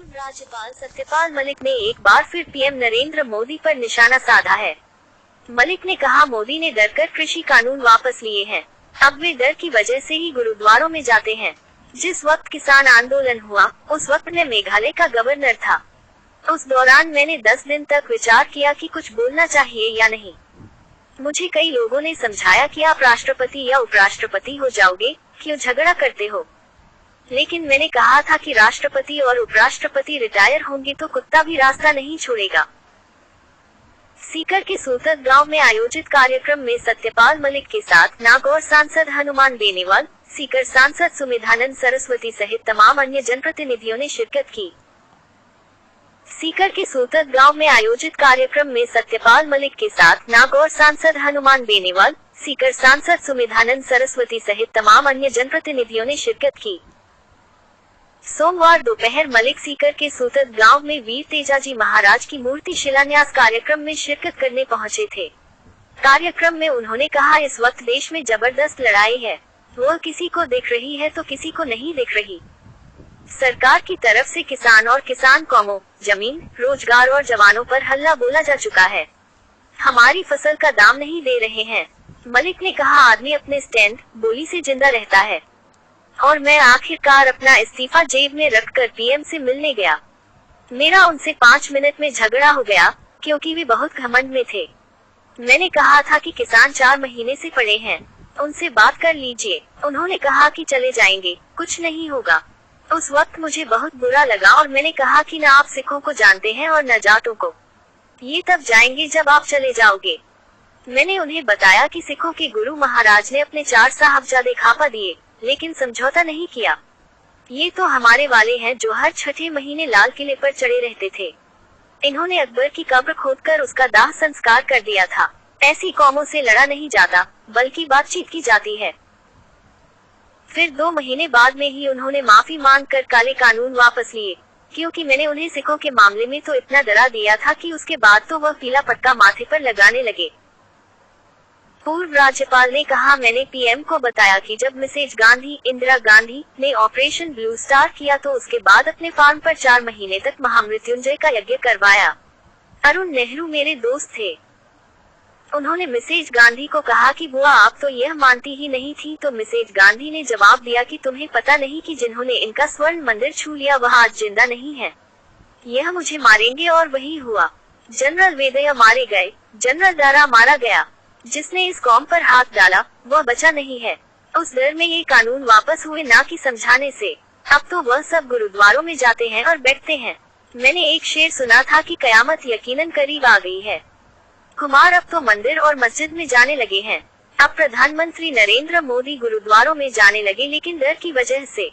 पूर्व राज्यपाल सत्यपाल मलिक ने एक बार फिर पीएम नरेंद्र मोदी पर निशाना साधा है। मलिक ने कहा, मोदी ने डर कर कृषि कानून वापस लिए हैं। अब वे डर की वजह से ही गुरुद्वारों में जाते हैं। जिस वक्त किसान आंदोलन हुआ, उस वक्त मैं मेघालय का गवर्नर था। उस दौरान मैंने 10 दिन तक विचार किया कि कुछ बोलना चाहिए या नहीं। मुझे कई लोगों ने समझाया कि आप राष्ट्रपति या उपराष्ट्रपति हो जाओगे, क्यों झगड़ा करते हो। लेकिन मैंने कहा था कि राष्ट्रपति और उपराष्ट्रपति रिटायर होंगे तो कुत्ता भी रास्ता नहीं छोड़ेगा। सीकर के सूतत गांव में आयोजित कार्यक्रम में सत्यपाल मलिक के साथ नागौर सांसद हनुमान बेनीवाल, सीकर सांसद सुमिधानंद सरस्वती सहित तमाम अन्य जनप्रतिनिधियों ने शिरकत की। सीकर के सूतत गांव में आयोजित कार्यक्रम में सत्यपाल मलिक के साथ नागौर सांसद हनुमान बेनीवाल, सीकर सांसद सुमिधानंद सरस्वती सहित तमाम अन्य जनप्रतिनिधियों ने शिरकत की। सोमवार दोपहर मलिक सीकर के सूतत गांव में वीर तेजाजी महाराज की मूर्ति शिलान्यास कार्यक्रम में शिरकत करने पहुंचे थे। कार्यक्रम में उन्होंने कहा, इस वक्त देश में जबरदस्त लड़ाई है। वो किसी को दिख रही है तो किसी को नहीं दिख रही। सरकार की तरफ से किसान और किसान कौमों, जमीन, रोजगार और जवानों पर हल्ला बोला जा चुका है। हमारी फसल का दाम नहीं दे रहे हैं। मलिक ने कहा, आदमी अपने स्टैंड, बोली से जिंदा रहता है। और मैं आखिरकार अपना इस्तीफा जेब में रखकर पीएम से मिलने गया। मेरा उनसे 5 मिनट में झगड़ा हो गया, क्योंकि वे बहुत घमंड में थे। मैंने कहा था कि किसान 4 महीने से पड़े हैं, उनसे बात कर लीजिए। उन्होंने कहा कि चले जाएंगे, कुछ नहीं होगा। उस वक्त मुझे बहुत बुरा लगा और मैंने कहा कि न आप सिखों को जानते हैं और न जाटों को। ये तब जाएंगे जब आप चले जाओगे। मैंने उन्हें बताया कि सिखों के गुरु महाराज ने अपने 4 साहबजादे खापा दिए, लेकिन समझौता नहीं किया। ये तो हमारे वाले हैं जो हर 6ठे महीने लाल किले पर चढ़े रहते थे। इन्होंने अकबर की कब्र खोदकर उसका दाह संस्कार कर दिया था। ऐसी कौमों से लड़ा नहीं जाता, बल्कि बातचीत की जाती है। फिर 2 महीने बाद में ही उन्होंने माफी मांगकर काले कानून वापस लिए, क्योंकि मैंने उन्हें सिखों के मामले में तो इतना डरा दिया था कि उसके बाद तो वह पीला पटका माथे पर लगाने लगे। पूर्व राज्यपाल ने कहा, मैंने पीएम को बताया कि जब मिसेज गांधी, इंदिरा गांधी ने ऑपरेशन ब्लू स्टार किया तो उसके बाद अपने फार्म पर 4 महीने तक महामृत्युंजय का यज्ञ करवाया। अरुण नेहरू मेरे दोस्त थे। उन्होंने मिसेज गांधी को कहा कि बुआ आप तो यह मानती ही नहीं थी, तो मिसेज गांधी ने जवाब दिया कि तुम्हें पता नहीं कि जिन्होंने इनका स्वर्ण मंदिर छू लिया वह आज जिंदा नहीं है। यह मुझे मारेंगे और वही हुआ। जनरल वेदया मारे गए, जनरल दारा मारा गया। जिसने इस कौम पर हाथ डाला वह बचा नहीं है। उस डर में ये कानून वापस हुए, ना कि समझाने से। अब तो वह सब गुरुद्वारों में जाते हैं और बैठते हैं। मैंने एक शेर सुना था कि कयामत यकीनन करीब आ गई है। कुमार अब तो मंदिर और मस्जिद में जाने लगे हैं। अब प्रधानमंत्री नरेंद्र मोदी गुरुद्वारों में जाने लगे, लेकिन डर की वजह से,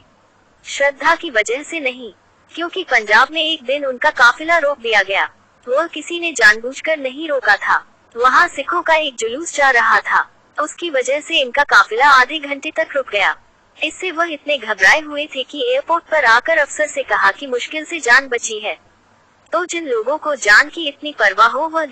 श्रद्धा की वजह से नहीं। क्योंकि पंजाब में एक दिन उनका काफिला रोक दिया गया। वह किसी ने जानबूझकर नहीं रोका था। वहाँ सिखों का एक जुलूस जा रहा था, उसकी वजह से इनका काफिला आधे घंटे तक रुक गया। इससे वह इतने घबराए हुए थे कि एयरपोर्ट पर आकर अफसर से कहा कि मुश्किल से जान बची है। तो जिन लोगों को जान की इतनी परवाह हो वह